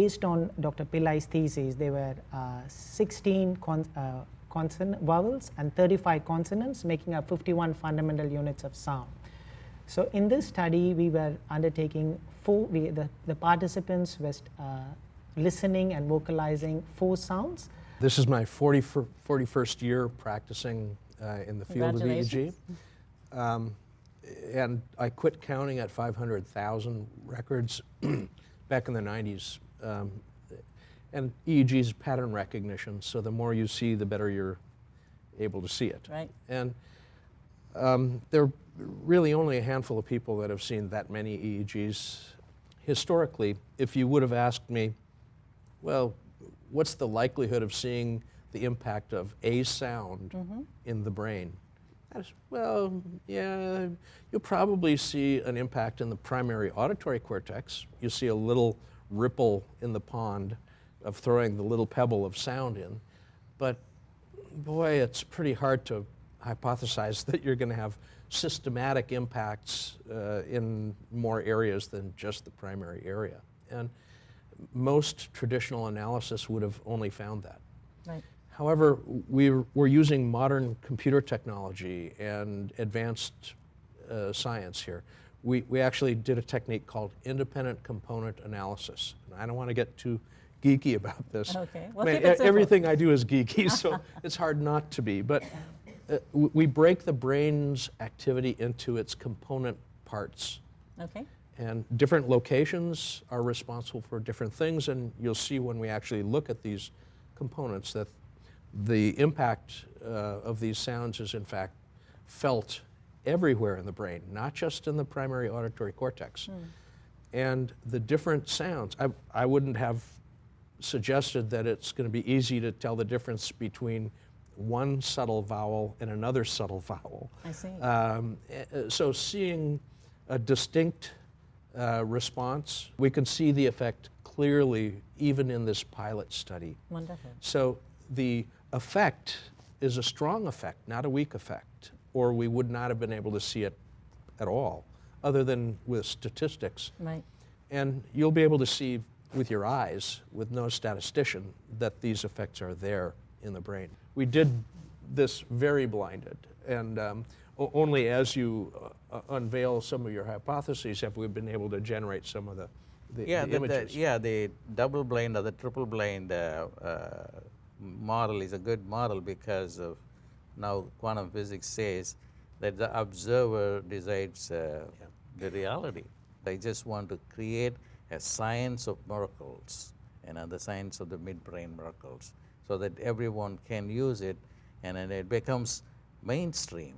based on Dr. Pillai's thesis, there were 16 consonant vowels and 35 consonants, making up 51 fundamental units of sound. So in this study, we were undertaking the participants were listening and vocalizing 4 sounds. This is my 41st year practicing in the field of EEG. And I quit counting at 500,000 records back in the 90s. And EEG is pattern recognition, so the more you see, the better you're able to see it. Right. And there are really only a handful of people that have seen that many EEGs. Historically, if you would have asked me, well, what's the likelihood of seeing the impact of a sound in the brain? Well, yeah, you'll probably see an impact in the primary auditory cortex. You see a little ripple in the pond of throwing the little pebble of sound in. But boy, it's pretty hard to hypothesize that you're going to have systematic impacts in more areas than just the primary area. And most traditional analysis would have only found that. Right. However, we're using modern computer technology and advanced science here. We actually did a technique called independent component analysis. And I don't want to get too geeky about this. Okay. Well, everything I do is geeky, so it's hard not to be. But we break the brain's activity into its component parts. Okay. And different locations are responsible for different things, and you'll see when we actually look at these components that the impact of these sounds is in fact felt everywhere in the brain, not just in the primary auditory cortex. And the different sounds, I wouldn't have suggested that it's going to be easy to tell the difference between one subtle vowel and another subtle vowel. I see. So seeing a distinct response, we can see the effect clearly even in this pilot study. Wonderful. So the effect is a strong effect, not a weak effect, or we would not have been able to see it at all, other than with statistics. Right. And you'll be able to see with your eyes, with no statistician, that these effects are there in the brain. We did this very blinded, and only as you unveil some of your hypotheses have we been able to generate some of the images. The double blind or the triple blind model is a good model because of now quantum physics says that the observer decides the reality. I just want to create a science of miracles, the science of the midbrain miracles, so that everyone can use it and then it becomes mainstream.